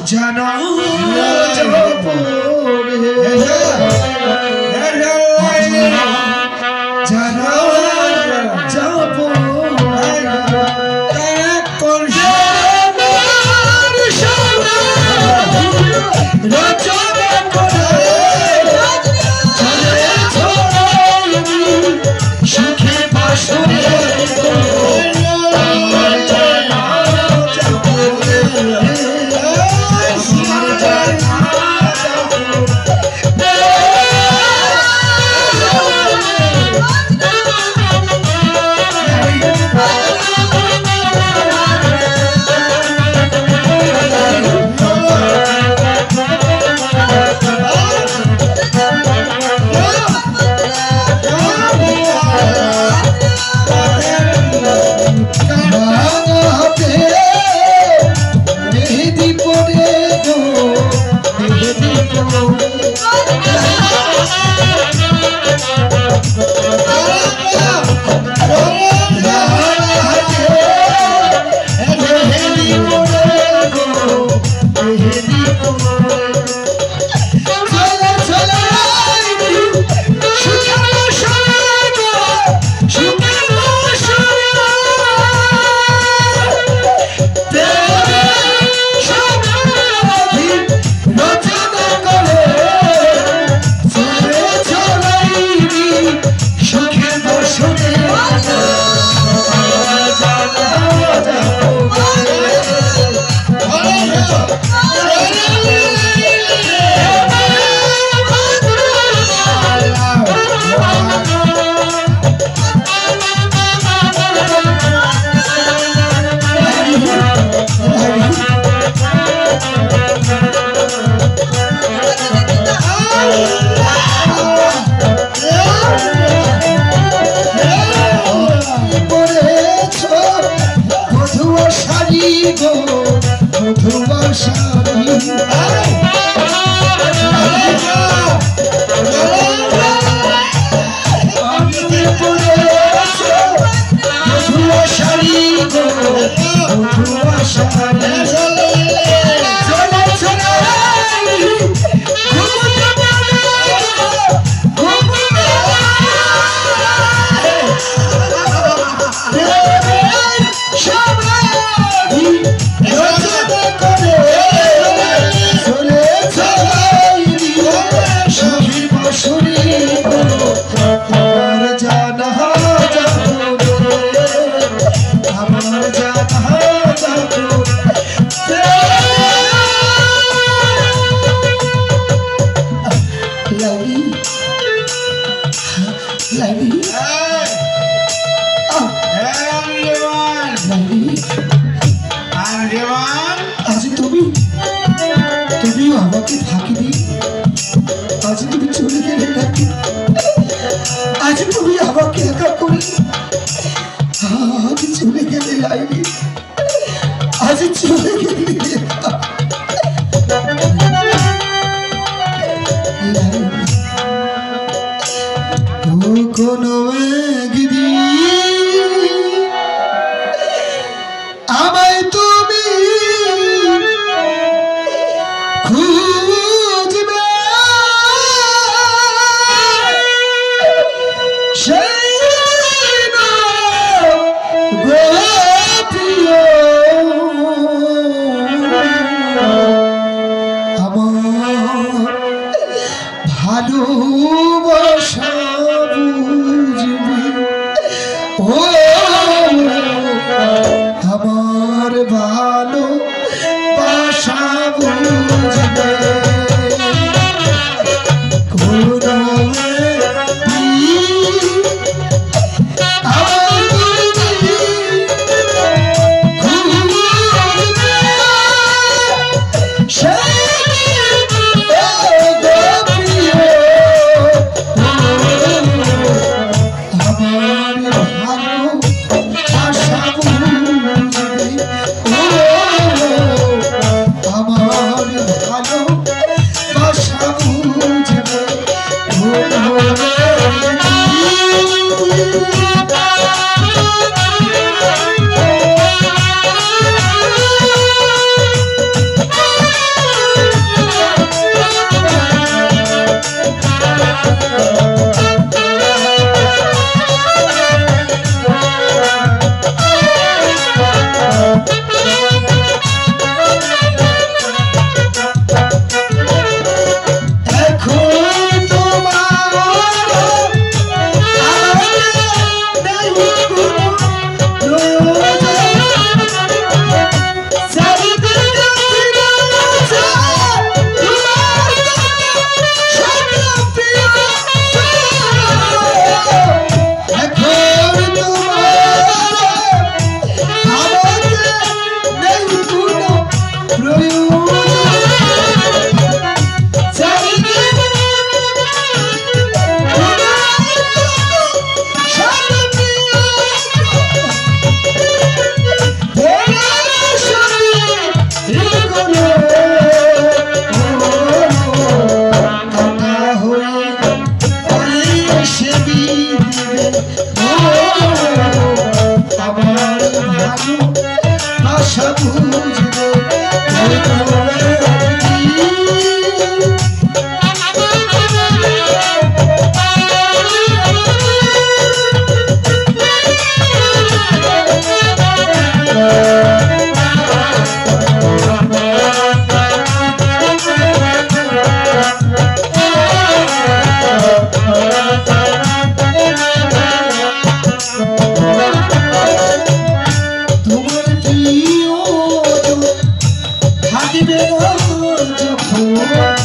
জানো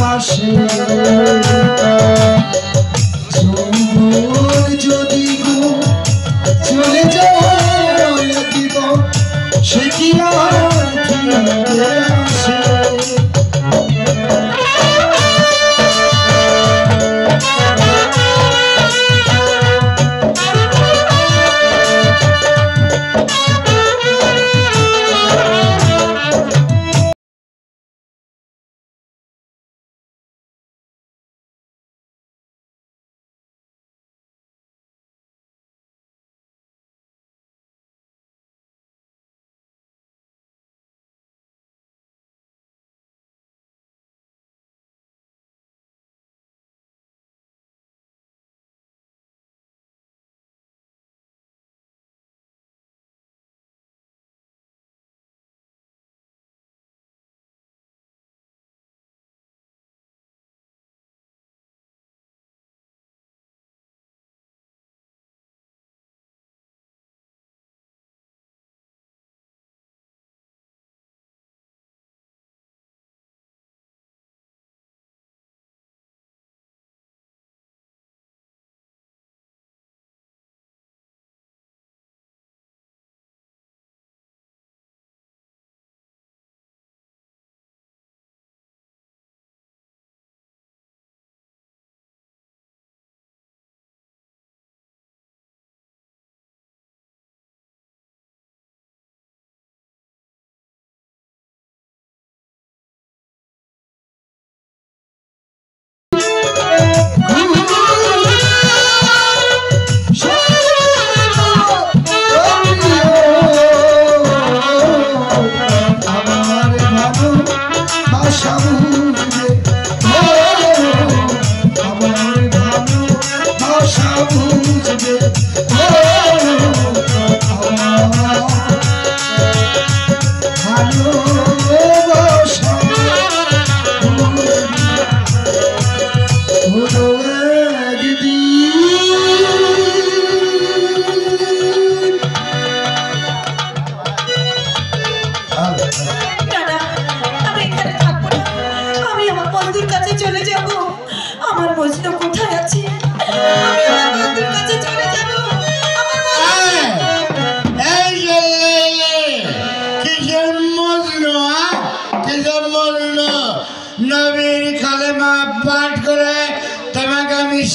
পাশে যদি চলে যায় দিব সে কি আসে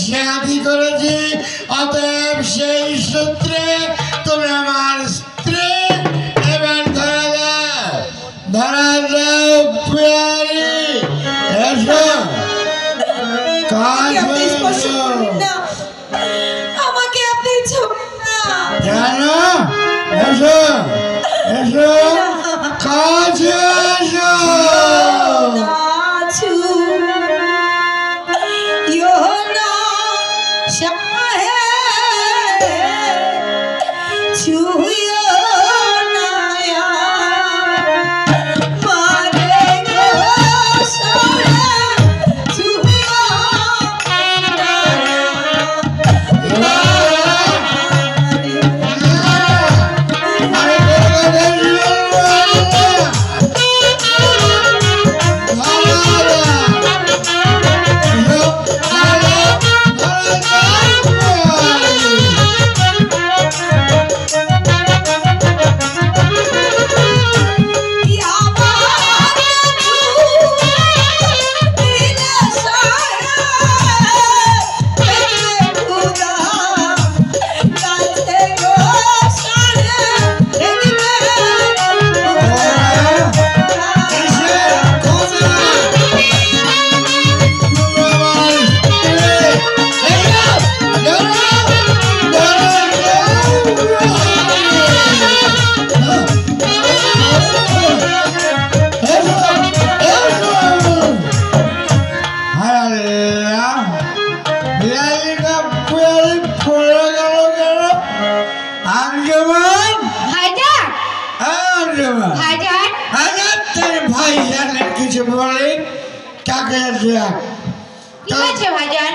शादी करेছি অতএব সেই সূত্রে তুমি আমার স্ত্রী এবার ধরা যাও প্যারি এসো কাজ আমাকে আপনি জানো এসো এসো কাজ এসো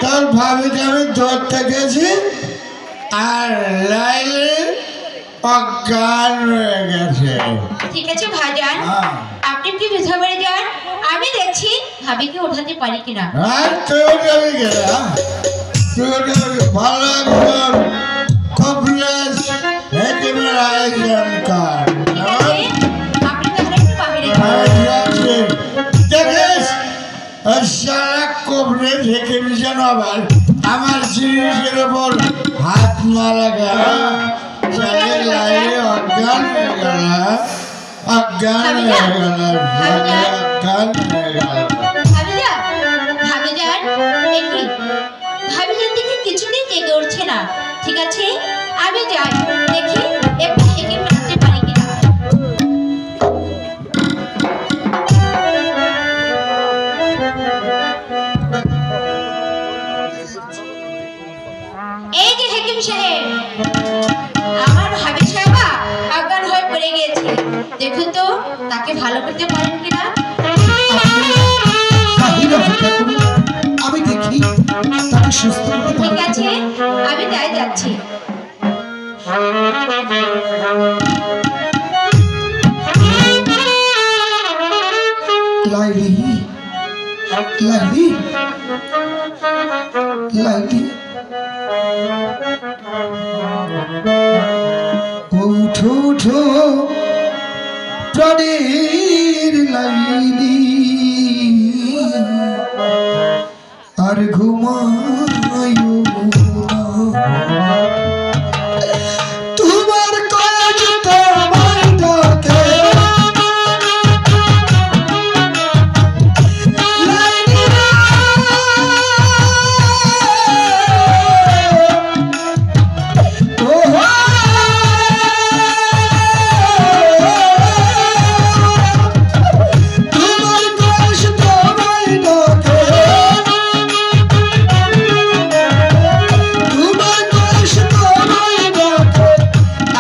তোর ভাবিকে আমি ধরতে গেছি আর লাইলে অজ্ঞান হয়ে গেছে। ঠিক আছে ভাইজান, আপনি কি বুঝতে পেরে যান, আমি দেখছি ভাবিকে ওঠাতে পারি কিনা। আর তুই যাবি কিনা? তুই যাবি ভালো একজন কবিরাজ হেকিমের আয়োজন কর। আপনি তাহলে একটু বাহিরে দেখিস সারা কবিরাজ হেকিম যেন আবার আমার জিনিসের ওপর হাত না লাগা। সাথে লাইনে অজ্ঞান হয়ে গেল, অজ্ঞান হয়ে গেল, অজ্ঞান হয়ে গেল। ভাবিজান দেখি কিছুতেই জেগে উঠছে না। ঠিক আছে, আমি যাই, দেখি একটু হেকিম রাখতে পারি কিনা। এই যে হেকিম সাহেব, আমার ভাবি সাহেবা অজ্ঞান হয়ে পড়ে গিয়েছে, দেখুন তো তাকে ভালো করতে পারেন কিনা। আমি দেখি তাকে সুস্থ করতে পারি। ঠিক আছে, আমি তাই যাচ্ছি। লাইলি, লাইলি, লাইলি, উঠো উঠো প্রাণের লাইলি, আর ঘুমায় তোমার কাজ তোমায় ডাকে। লাইলি রে, ওহো, তোমার কাজ তোমায় ডাকে। তোমার কাজ তোমায় ডাকে,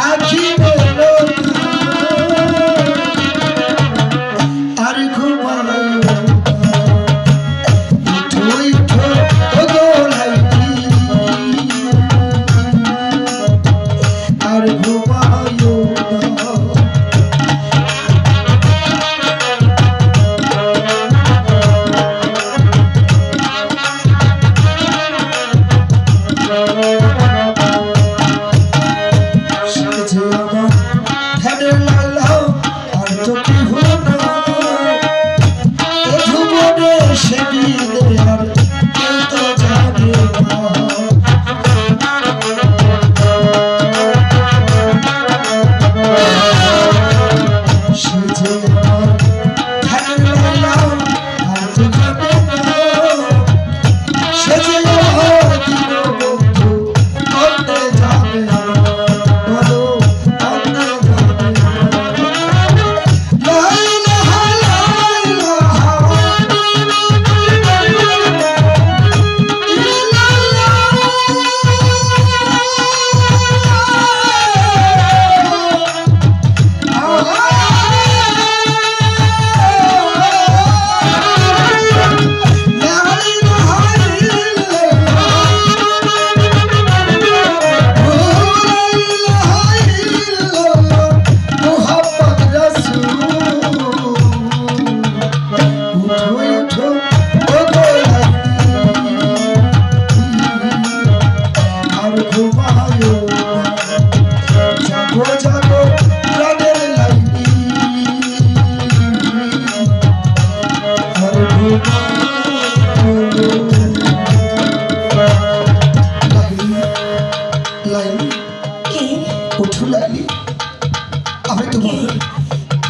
আখি মেলো আর ঘুমায়। উঠো উঠো ওগো লাইলি, আর ঘুমায় না। সেজে আমার ধ্যানের লালা, আর তো কি হলো এ ভুবনে সেদিনে, আর কেউ তো জানে না। সেজে আমার ধ্যানের লালা, আর তো জানে না। সেজে আমার দীনবন্ধু, অন্যে যাবে না। বলো, অন্যে যাবে না। লা ইলাহা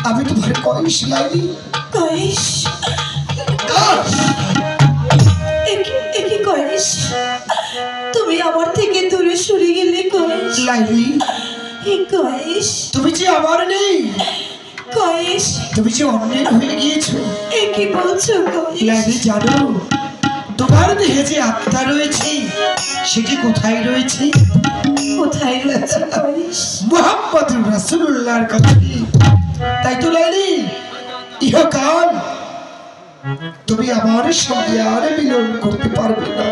আমি তোমার কয়েস লাইলি, কয়েস, কয়েস, তুমি আমার থেকে দূরে সরে গেলে কয়েস। লাইলি, কয়েস, তুমি যে আমার নেই, কয়েস, তুমি যে অন্যের হয়ে গিয়েছো। কি বলছো কয়েস? লাইলি, জানো তোমার দেহে যে আত্মা রয়েছে সেটি কোথায় রয়েছে? কোথায় রয়েছে কয়েস? মুহাম্মদুর রাসূলুল্লাহর কাছে। তাই তো লাইলি, ইহকাল তুমি আমার সঙ্গে আর মিলন করতে পারবে না।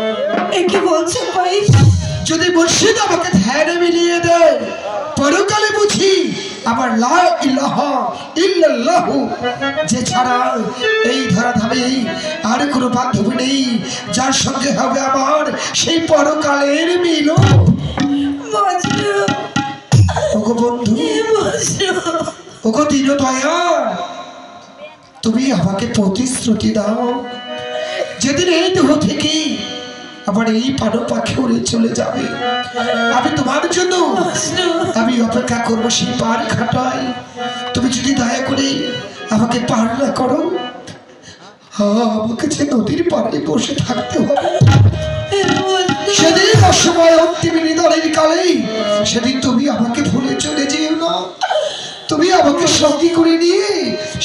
কি বলছো কয়েস? যদি মুর্শিদ আমাকে ধ্যানে মিলিয়ে দেয়, পরকালে বুঝি আমার লা ইলাহা ইল্লাল্লাহু যে ছাড়া এই ধরাধামে আর কোনো বান্ধবী নেই যার সঙ্গে হবে আমার সেই পরকালের মিলন। মজনু ওগো বন্ধু, মজনু ওগো দীনদয়া, তুমি আমাকে প্রতিশ্রুতি দাও যেদিন এই দেহ থেকে আবার এই পানো পাখি উড়ে চলে যাবে আমি তোমার জন্য আমি অপেক্ষা করবো সেই পার খাটাই। তুমি যদি দয়া করে আমাকে পার না করো, আমাকে যে নদীর পাড়ে বসে থাকতে হবে। সেদিন অসময় অন্তিম নিধনের কালেই সেদিন তুমি আমাকে ভুলে চলে যেও না। তুমি আমাকে সঙ্গী করে নিয়ে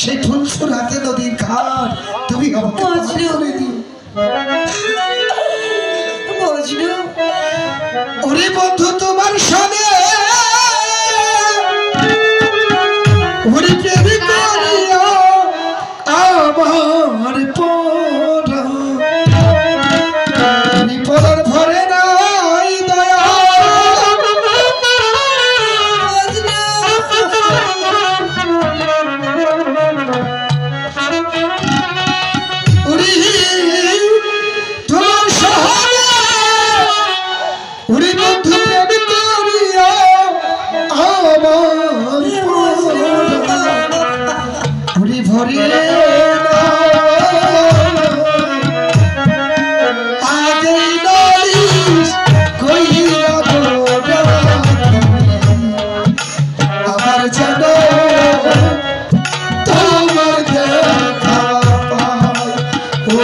সেই ফুলফুল হাতে নদীর ঘাট তুমি আমাকে পার করে দিও। মজনু ওরে বন্ধু তোমার সনে ওরে প্রেমী করিয়া আমার পরার ভরে নাই দয়া। ওরে তোমার সহনে ওরে বন্ধু প্রেমী করিয়া আমার ওরে ভরে আগে নালিশ কইরা আমার যেন তোমার দেখা পাই। ও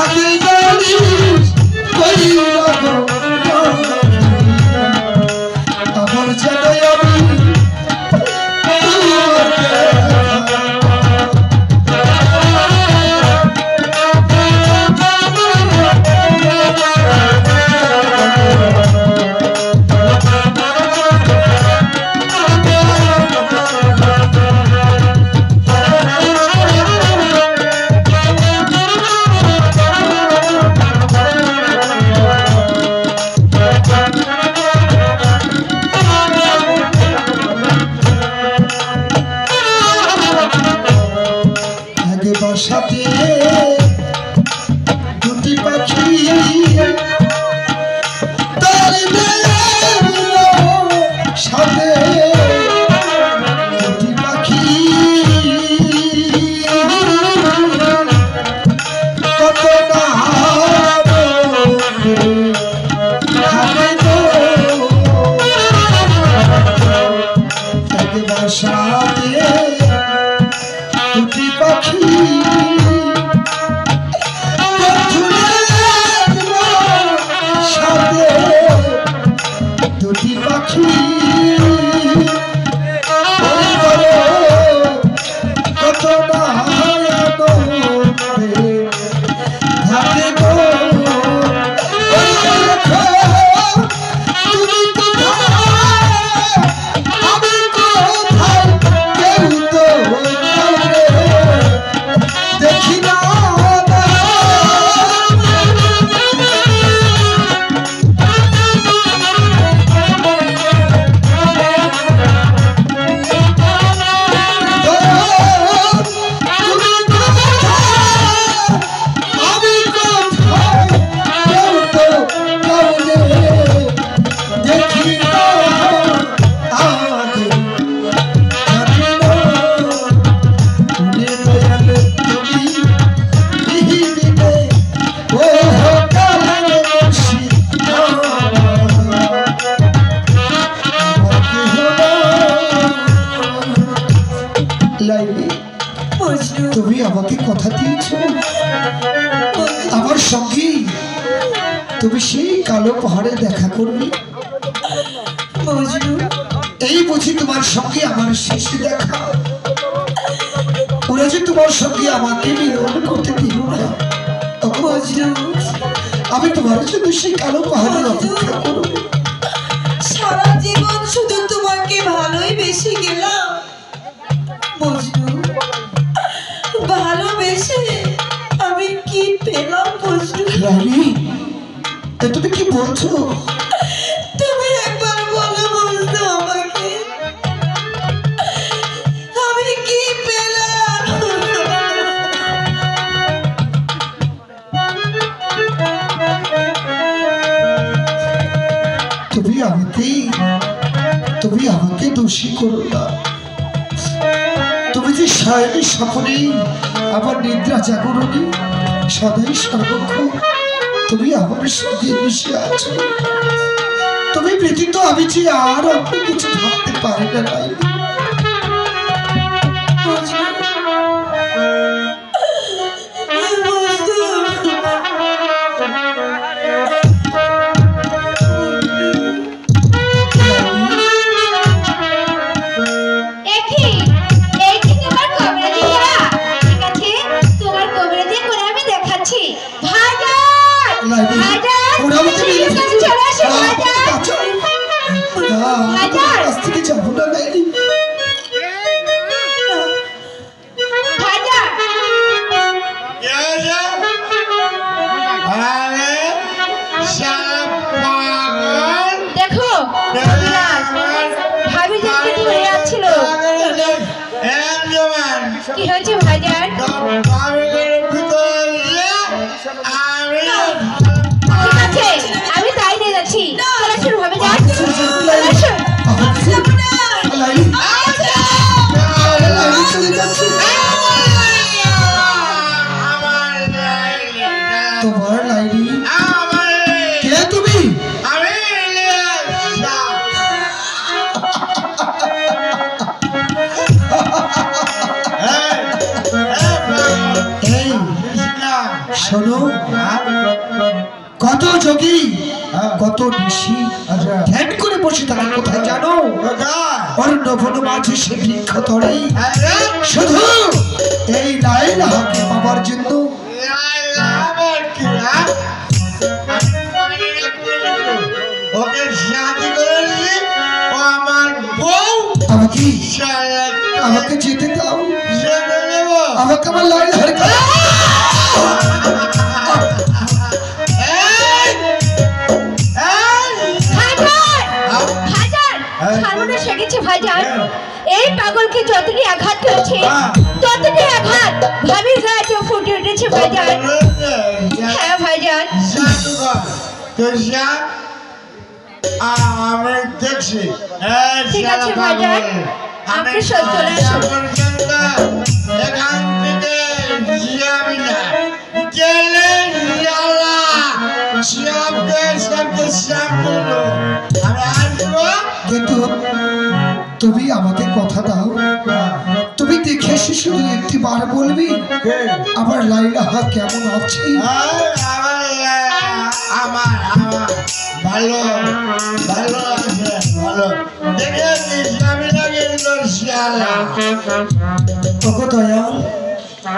আগে নালিশ কইরা আমার যেন আমি তোমার আগে বসাতে দুটি পাখি তার সাথে দুটি পাখি কত না আগে বসাতে দুটি পাখি সাথে দুটি পাখি কত না থাকে গো। তুমি কোথায় আমি কোথায় কেউ তো দেখি না। আমি কোথায় কেউ তো দেখি না। আগে জানি না দয়ালে তুমি বিহিবিনে ও কালে বসি লাইলি মজনু তুমি আমাকে কথা দিয়েছ আমার সঙ্গে তুমি সেই কালো পাহাড়ে দেখা করবে। মজনু এই বুঝি তোমার সঙ্গে আমার শেষ দেখা। ওরা যে তোমার সঙ্গে আমাকে মিলন করতে দিল না। মজনু আমি তোমার জন্য সেই কালো পাহাড়ে অপেক্ষা করবো। সারা জীবন শুধু তোমাকে ভালোই বেশি গেলাম মজনু। ভালোবেসে আমি কি পেলাম মজনু? রানী, তুমি কি বলছো? তুমি একবার বলো মজনু। দোষী করো না। তুমি যে সায়নী স্বপ্নে আমার নিদ্রা জাগরণী সদাই সর্বক্ষণ তুমি আমার সঙ্গে মিশে আছো। তুমি ব্যতীত আমি যে আর অন্য কিছু ভাবতে পারি না। কি হয়েছে ভাইজান? ঠিক আছে, আমি তাই নিয়ে যাচ্ছি। চলো ভাবে যান। তোমার লাইলি কে তুমি? শোনো, কত যোগী কত ঋষি ধ্যান করে বসে থাকে কোথায় জানো? অরণ্যবন মাঝে সে বৃক্ষ ধরে শুধু এই লাইলাহাকে পাবার জন্য। আমাকে যেতে দাও, আমাকে আমার লাইলাহার এই পাগলকে যতটি আঘাত করেছে ততটি আঘাত ভাবির গায়ে ফুটে উঠেছে ভাইজান। হ্যাঁ ভাইজান, আমি দেখছি। ঠিক আছে ভাইজান, আপনি চলে আসুন। এখান থেকে যাবি না, গেলে আমি আসবো। কিন্তু তুমি আমাকে কথা দাও, তুমি দেখে এসে শুধু একটি বার বলবি আমার লাইলাহা কেমন আছে? আমার ভালো ভালো আছে, ভালো দেখে আমি লাগে ওগো দয়াল,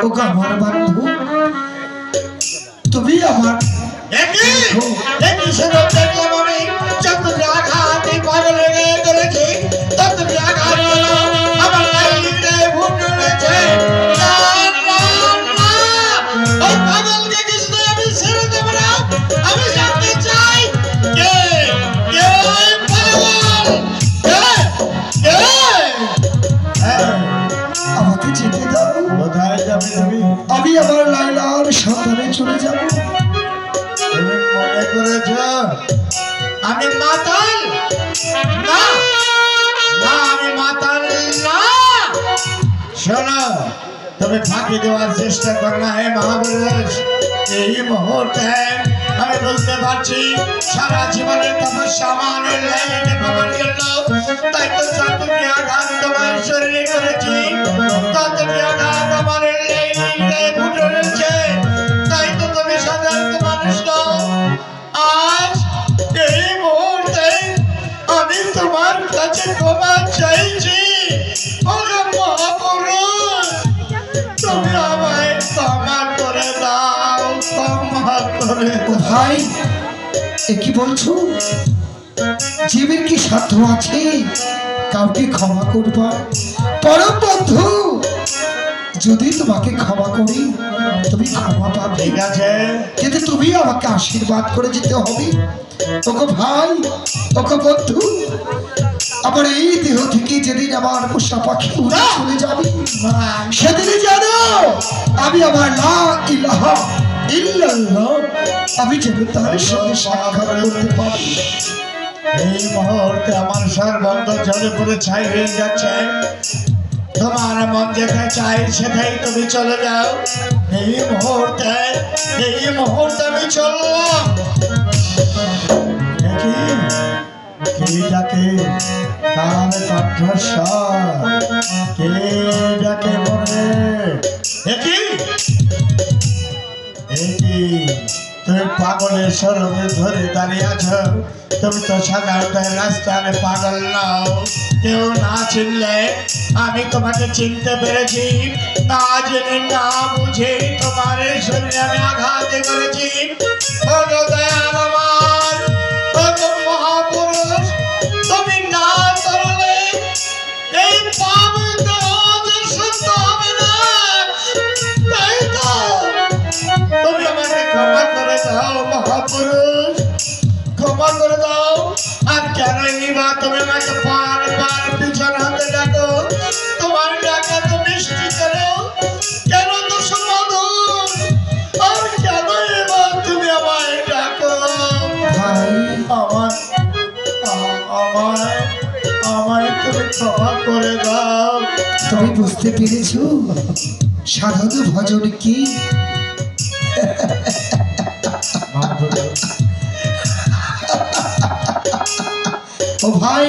ওগো আমার বন্ধু, তুমি আমার দেখলাম আমি যতটি আঘাত এই পাগল লেগে করেছি, ততটি আঘাত আমার লাইলিতে ফুটে উঠেছে। ওই পাগলকে কিছু আমি ছেড়ে দেবো না। আমি জানতে চাই কে কে ওই পাগল, আমাকে যেতে দাও। কোথায় যাবে তুমি? আমি আমার লাইলার সন্ধানে চলে যাব। তুমি মনে করেছ আমি মাতাল? না না, আমি মাতাল না। শোনো, তুমি ফাঁকি দেওয়ার চেষ্টা কর না হে মহাবীর। এই মুহূর্তে আমি বুঝতে পারছি সারা জীবনের তপস্যা আমার লাইনে পাওয়ার জন্য। তাই তো যতটি আঘাত তোমার শরীরে করেছি, ততটি আঘাত আমার লাইনে ফুটে রয়েছে। তাই তো তুমি সাধারণত মানুষ নও। আজ এই মুহূর্তে আমি তোমার কাছে ক্ষমা চাইছি। মহাপুরুষ, তুমি আমায় ক্ষমা করে দাও, ক্ষমা করে ও ভাই, এ কি বলছো? জীবের কি সাধ্য আছে কাউকে ক্ষমা করবার? পরম বন্ধু, যদি তোমাকে ক্ষমা করি তুমি ক্ষমা পাবে, ঠিক আছে, কিন্তু তুমি আমাকে আশীর্বাদ করে যেতে হবে। ওগো ভাই, ওগো বন্ধু, আমার এই দেহ থেকে যেদিন আমার পোষা পাখি উড়ে চলে যাবে, সেদিনে জানো আমি আমার লা ইলাহা ইল্লাল্লাহ আমি যেন তার সঙ্গে সাক্ষাৎ করতে পারি। এই মুহূর্তে আমার সর্বন্ত জলে পুরে ছাই হয়ে যাচ্ছে। তোমার মন যেখানে চাই সেখানে তুমি চলে যাও। এই মুহূর্তে আমি চললাম। কে ডাকে কানে কণ্ঠস্বর, কে ডাকে মনে? তুমি পাগলের স্বরূপে ধরে দাঁড়িয়ে আছো। তুমি তো সাধারণত রাস্তায় পাগল নাও। কেউ না চিনলে আমি তোমাকে চিনতে পেরেছি। না জেনে না বুঝে তোমার শরীরে আমি আঘাত করেছি। মহাপুরুষ, তুমি না করলে এই পাপ শুদ্ধ হবে না। তাই তো তুমি আমাকে ক্ষমা করে দাও মহাপুরুষ, ক্ষমা করে দাও। আর কেনই বা তুমি আমাকে বারবার পিছন হাতে ডাকো? তোমার ডাকা তো মিষ্টি করো, কেন তো সুমধুর? আর কেনই বা তুমি আমায় ডাকো? আমায় তুমি ক্ষমা করে দাও। তুমি বুঝতে পেরেছো সাধু ভজন কি? ও ভাই,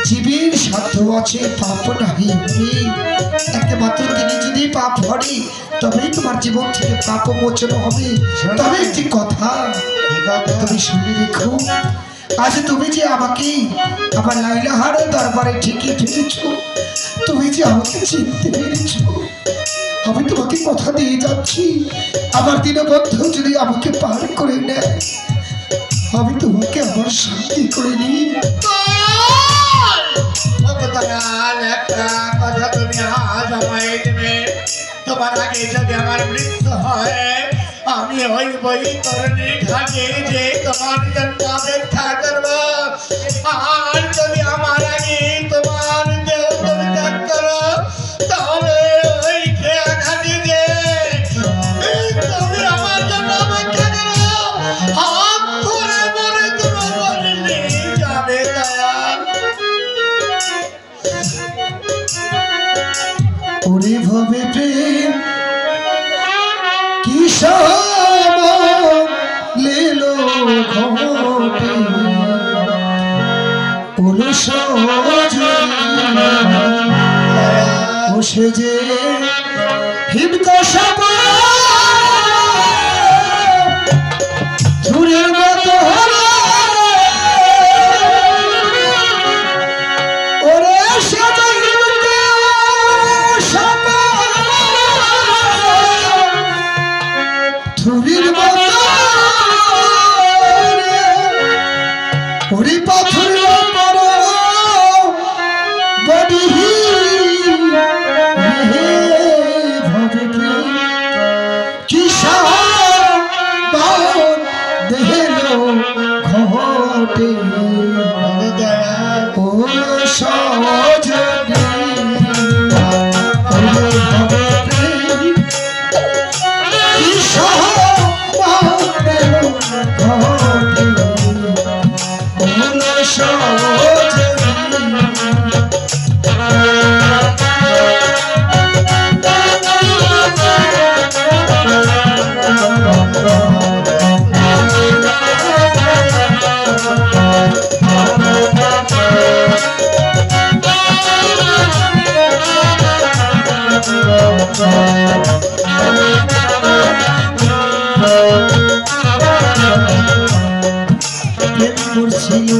জীবের সাধ্য আছে পাপ নাহি। একমাত্র তিনি যদি পাপ হরে তবেই তোমার জীবন থেকে পাপ মোচন হবে। তবে একটি কথা তুমি শুনে রেখো, আজ তুমি যে আমাকে আমার লাইলাহারের দরবারে ঠিকই ফেলেছো, তুমি যে আমাকে চিনতে পেরেছো, আমি তোমাকে কথা দিয়ে যাচ্ছি, আমার দীনবন্ধু যদি আমাকে পার করে নেয়, আমি তোমাকে আমার শান্তি করে নিই। একটা কথা তুমি আজ আমায় দেবে। তোমার আগে যদি আমার মৃত্যু হয়, আমি ওই বই তরুণী ঘাটে যে তোমার জন্য অপেক্ষা করবো। আর যদি আমার আগে তোমার দেহ তুমি ত্যাগ করো, তাহলে ওই খেয়া ঘাটে যে তুমি আমার জন্য অপেক্ষা করো। হাত ধরে মরে তুমি বলে নিয়ে যাবে। ওরে ভবে প্রেম কিসব লেলো ঘটে, অলস বসে যে হিমকষা ঝুড়ির মতো হলো। ওরে সাজা ধুরির মতো ওরে পাথর বডি ভবে কিসা দেহেলো ঘটে ও সজনী ছিল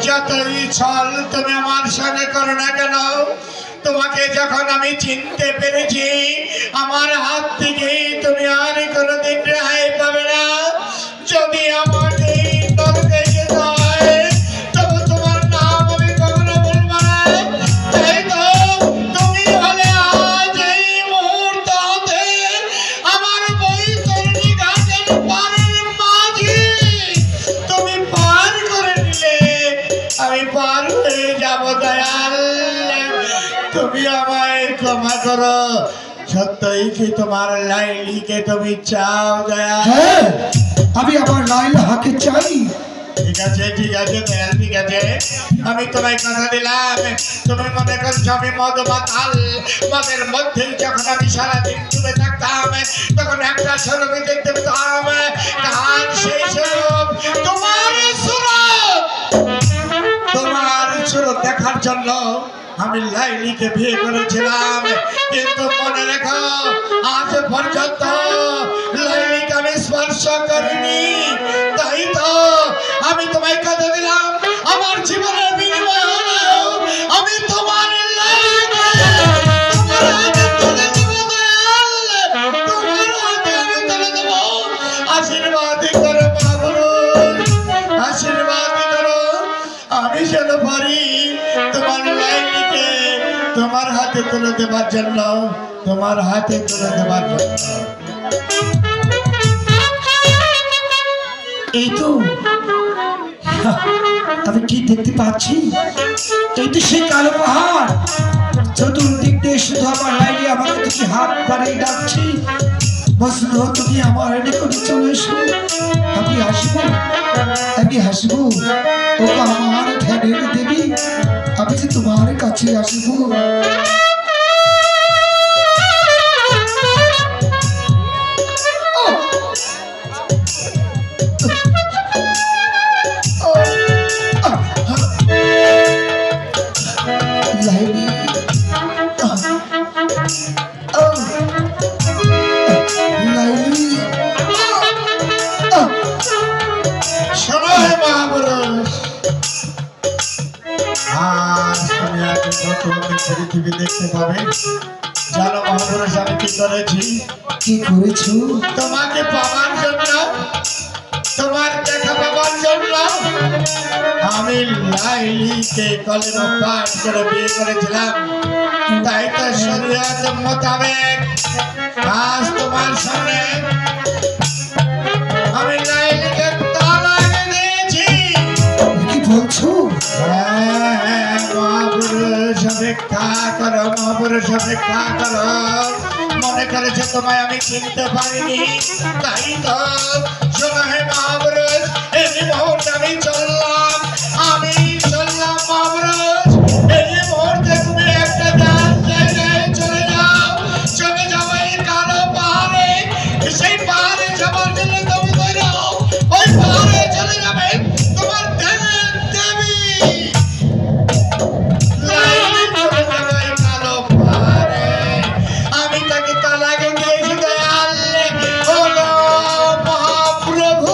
যতই ছল তুমি আমার সঙ্গে করো না কেন, তোমাকে যখন আমি চিনতে পেরেছি আমার হাত থেকে তুমি আর কোনোদিন রেহাই পাবে না। যদি আমাকে নরকে যেতে হয় তবে তোমার নাম আমি কখনো বলবো না। তাই তো তুমি হলে আজ এই মুহূর্তে আমার বৈতরণী ঘাটের পাড়ের মাঝি। তুমি পার করে নিলে আমি পার হয়ে যাব দয়াল, তুমি আমায় ক্ষমা করো। সত্যই কি তোমার লাইলিকে তুমি চাও দয়াল? হ্যাঁ, আমি আমার লাইলাকে চাই। ঠিক আছে ঠিক আছে দয়াল, ঠিক আছে, আমি তোমায় কথা দিলাম। তুমি মনে করছো আমি মদ মাতাল, মদের মধ্যেই যখন আমি সারাদিন ডুবে থাকতাম তখন একটা স্বরূপে দেখতে পেতাম, তার সেই স্বরূপ তোমার সুরত। তোমার সুরত দেখার জন্য আমি লাইলিকে বিয়ে করেছিলাম, কিন্তু মনে রেখো আজ পর্যন্ত লাইলিকে আমি স্পর্শ করিনি। তাই তো আমি তোমায় কথা দিলাম আমার জীবনের বিনিময় হলো আমি তোমার লাইলিকে তোমার হাতে তুলে দেব দয়াল, তোমার হাতে আমি তুলে দেব। আশীর্বাদ করো মাবরুর, আশীর্বাদ করো, আমি যেন পারি তোমার লাইলিকে তোমার হাতে তুলে দেবার জন্য, তোমার হাতে তুলে দেবার জন্য। এই তো আমি কি দেখতে পাচ্ছি, এই তো সেই কালো পাহাড়। চতুর্দিক দিয়ে শুধু আমার লাইলি আমাকে তুমি হাত বাড়িয়ে ডাকছি, মজনু তুমি আমার নিকটে চলে এসো। আমি হাসবো, আমি হাসবো, ও আমার ধ্যানের দেবী, আমি যে তোমার কাছে আসবো। শোনো হে মহাপুরুষ, আজ তুমি আজ নতুন পৃথিবী দেখতে পাবে। জানো মহাপুরুষ আমি কি করেছি? কি করেছো? তোমাকে পাওয়ার জন্য, তোমার দেখা পাওয়ার জন্য আমি লাইলিকে কলেমা পাঠ করে বিয়ে করেছিলাম। তাই তো শরীয়ত মোতাবেক আজ তোমার সামনে আমি লাইলিকে তালাক দিয়েছি। কি বলছো? মহাপুরুষ অপেক্ষা করো, মহাপুরুষ অপেক্ষা করো। মনে করেছে তোমায় আমি চিনতে পারিনি, তাই তো শোনো হে মহাপুরুষ, এই মুহূর্তে আমি চললাম মহাপুরুষ। এই মুহূর্তে তুমি একটা জায়গায় চলে যাও এই কালো পাহাড়ে। সেই পাহাড়ে যাবার জন্য তুমি ধরো, ওই পাহাড়ে চলে যাবে তোমার দেবের দেবী লাইলি চলে যাবে এই কালো পাহাড়ে। আমি তাকে তালাকে দিয়েছি দয়াল। ওগো মহাপ্রভু,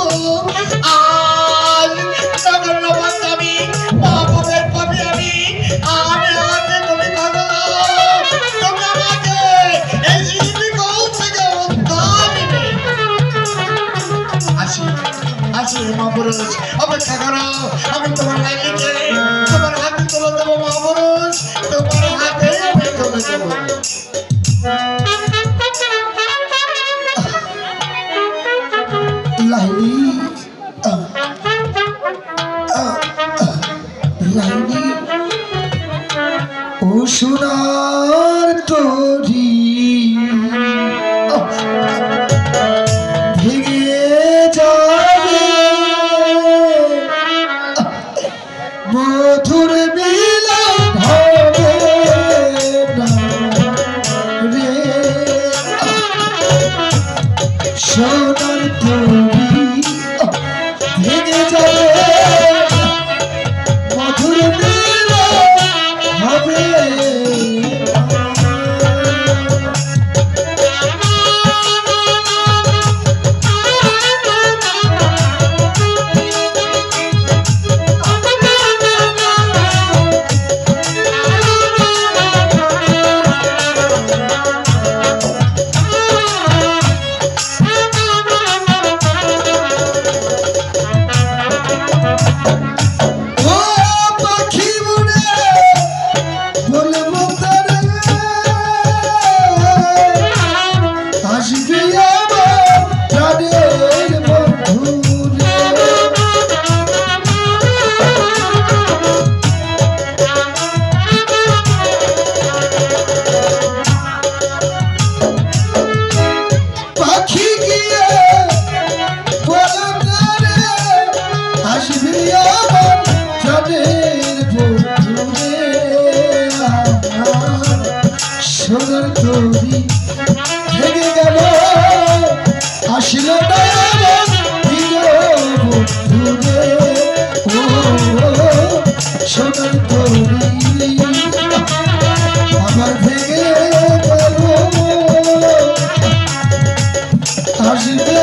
আজ নগর আমি মহাপ্রভুর পাপে আমি সোনার তরি ভেঙে যাবে মধুর মিলন হবে না রে সোনার তরি ভেঙে যাবে মধুর মিলন হবে সোনার তরি ভেঙে গেল আসিল না বন্ধুরে ও সোনার তরি আমার ভেঙে গেল আসবে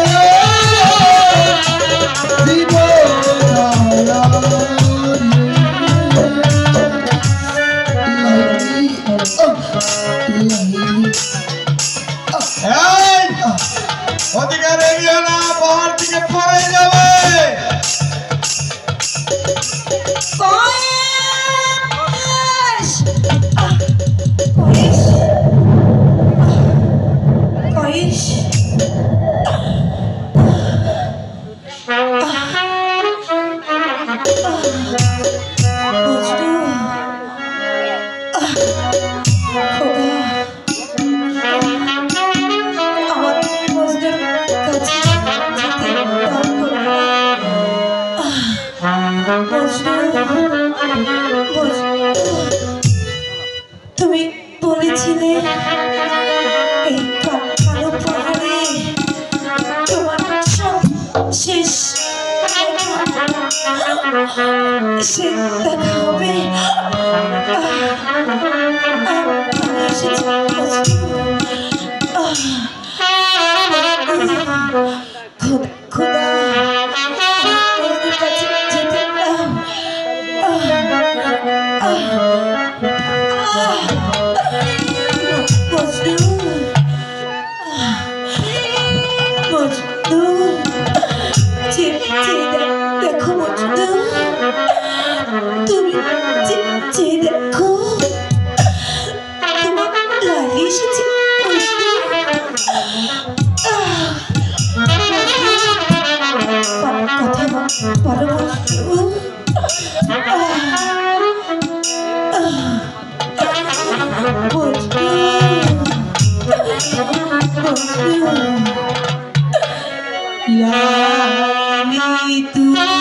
দিব অধিকার এগিয়ে না পাহাড় থেকে পড়ে যাবে তুমি বলেছিলে এই কালো পাহাড়ে তোমার সব শেষ সে দেখা হবে খোদা কাছে যেতে দাও দেখো মজনু তুমি চেয়ে দেখো তোমার লালি এসেছে কথা বলো মজনু লালি তুমি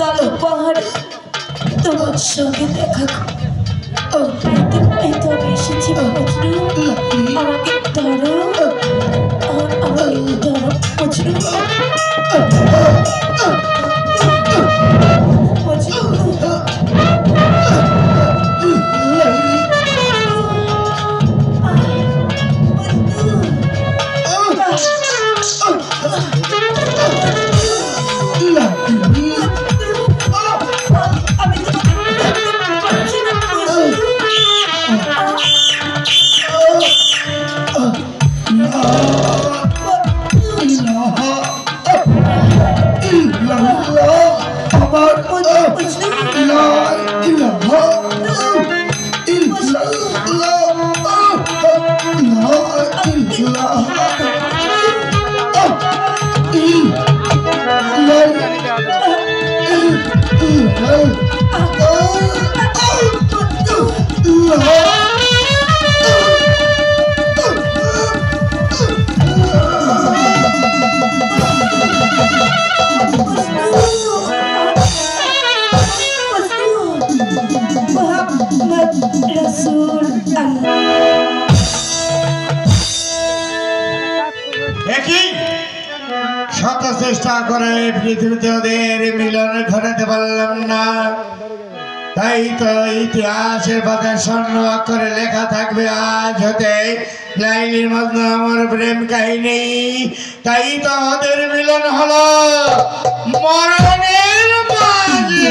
কালো পাহাড়ে তোমার সঙ্গে দেখা এই তো আমি এসেছি মজনু, আমাকে ধরো, আমাকে ধরো মজনু, শত চেষ্টা করে পৃথিবীতে ওদের মিলন ঘটাতে পারলাম না, তাই তো ইতিহাসের পাতায় স্বর্ণ অক্ষরে লেখা থাকবে আজ হতে লাইলির মজনু আমার প্রেম কাহিনী। তাই তো ওদের মিলন হলো মরণের মাঝে।